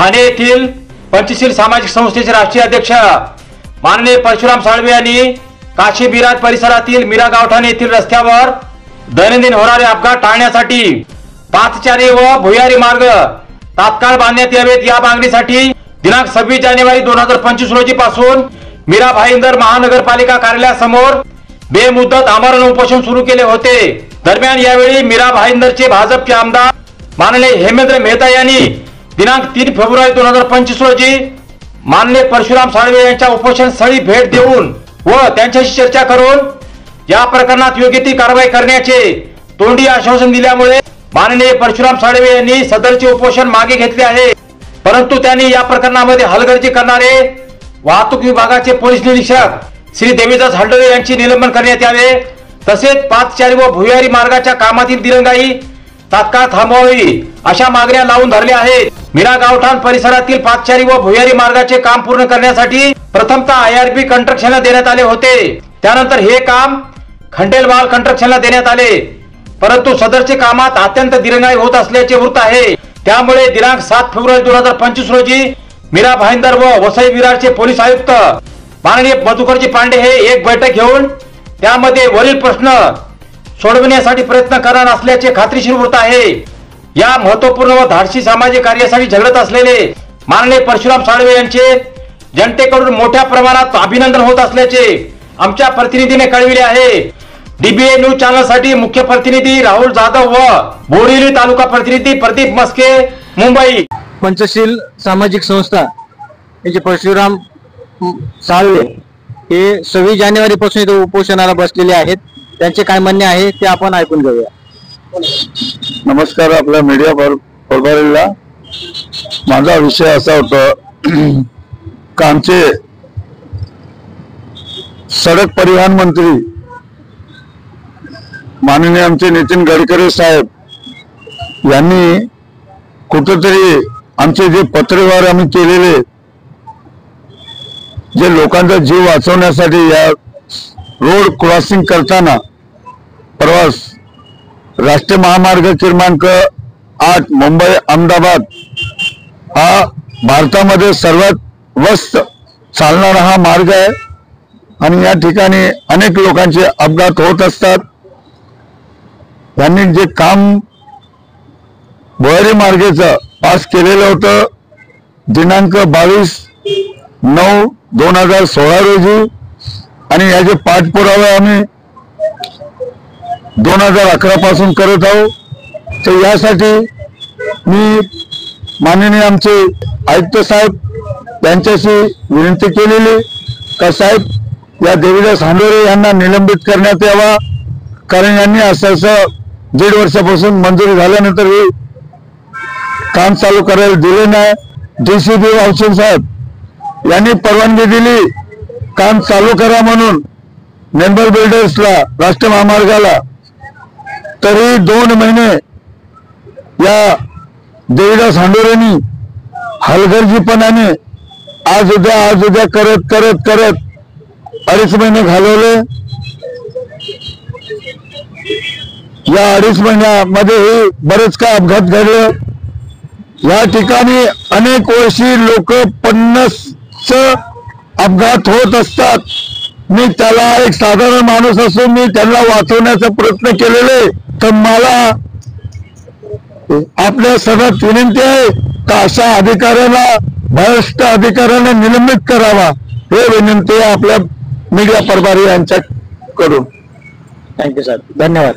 ठाणे येथील पंचशील सामाजिक संस्थेचे राष्ट्रीय अध्यक्ष माननीय परशुराम साळवे यांनी काशी बिराज परिसरातील मीरा गावठाण येथील रस्त्यावर दैनंदिन होणारे अपघात टाळण्यासाठी पादचारी व भुयारी मार्ग तात्काळ बांधण्यात यावेत या मागणीसाठी दिनांक 26 जानेवारी 2025 रोजी पासून मीरा भाईंदर महानगरपालिका कार्यालयासमोर बेमुदत आमरण उपोषण सुरू केले होते। दरम्यान यावेळी मीरा भाईंदरचे भाजपचे आमदार माननीय हेमेंद्र मेहता यांनी दिनांक 3 फेब्रुवारी 2025 रोजी माननीय परशुराम साळवे यांच्या उपोषण स्थळी भेट देऊन व त्यांच्याशी चर्चा करून या प्रकरणात योग्य ती कारवाई करण्याचे तोंडी आश्वासन दिल्यामुळे माननीय परशुराम साळवे यांनी सदरचे उपोषण मागे घेतले आहे। परंतु त्यांनी या प्रकरणामध्ये हलगर्जी करणारे वाहतूक विभागाचे पोलीस निरीक्षक श्री देवीदास हंडोरे यांचे निलंबन करण्यात यावे, तसेच पादचारी व भुयारी मार्गाच्या कामातील दिरंगाई तात्काळ थांबवावी अशा मागण्या लावून धरल्या आहेत। मीरा गावठाण परिसरातील पादचारी व भुयारी मार्गाचे काम पूर्ण करण्यासाठी प्रथमतः IRB कंस्ट्रक्शनला देण्यात आले होते। त्यानंतर हे काम खंडेलवाल कंस्ट्रक्शनला देण्यात आले, परंतु सदरचे कामात अत्यंत दिरंगाई होत असल्याचे वृत्त आहे। त्यामुळे दिनांक 7 फेब्रुवारी 2025 रोजी मीरा भाईंदर व वसई विरारचे पोलीस आयुक्त माननीय मधुकरजी पांडे हे एक बैठक घेऊन त्यामध्ये वरील प्रश्न सोडविण्यासाठी प्रयत्न करणार असल्याचे खात्रीशीर वृत्त आहे। या महत्त्वपूर्ण व धाडसी सामाजिक कार्यासाठी झगडत असलेले माननीय परशुराम साळवे यांचे जनतेकडून मोठ्या प्रमाणात अभिनंदन होत असल्याचे आमच्या प्रतिनिधीने कळविले आहे। DBA न्यूज चॅनल साठी मुख्य प्रतिनिधी राहुल जाधव व बोरिवली तालुका प्रतिनिधी प्रदीप मस्के, मुंबई। पंचशील सामाजिक संस्था याचे परशुराम साळवे हे 26 जानेवारी पासून इथे उपोषणाला बसलेले आहेत। त्यांचे काय म्हणणे आहे ते आपण ऐकून घेऊया। नमस्कार, आपल्या मीडिया प्रभारीला माझा विषय असा होता की आमचे सडक परिवहन मंत्री माननीय आमचे नितीन गडकरी साहेब यांनी कुठेतरी आमचे जे पत्रव्यवहार आम्ही केलेले जे लोकांचा जीव वाचवण्यासाठी या रोड क्रॉसिंग करताना प्रवास राष्ट्रीय महामार्ग क्रमांक 8 मुंबई अहमदाबाद हा भारतामध्ये सर्वात व्यस्त चालणारा हा मार्ग आहे आणि या ठिकाणी अनेक लोकांचे अपघात होत असतात। यांनी जे काम भुयारी मार्गाचं पास केलेलं होतं दिनांक 22/9/2016 रोजी आणि याचे पाठपुरावे आम्ही 2011 पासून करत आहोत। तर यासाठी मी माननीय आमचे आयुक्त साहेब यांच्याशी विनंती केलेली का साहेब या देवीदास हंडोरे यांना निलंबित करण्यात यावा, कारण यांनी असं 1.5 वर्षापासून मंजुरी झाल्यानंतर काम चालू करायला दिले नाही। DCP वावचून साहेब यांनी परवानगी दिली काम चालू करा म्हणून नेंबर बिल्डर्सला राष्ट्रीय महामार्गाला, तरी 2 महिने या देवीदास हंडोरेंनी हलगर्जीपणाने आज उद्या करत करत करत 2.5 महिने घालवले। या 2.5 महिन्यामध्ये बरेच काय अपघात घडले। या ठिकाणी अनेक वर्षी लोक 50 अपघात होत असतात। मी त्याला एक साधारण माणूस असून मी त्यांना वाचवण्याचा प्रयत्न केलेले, तर मला आपल्या सगळ्यात विनंती आहे का अशा अधिकाऱ्याला भ्रष्ट अधिकाऱ्याला निलंबित करावा, हे विनंती आपल्या मीडिया प्रभारी यांच्याकडून। थँक्यू सर, धन्यवाद।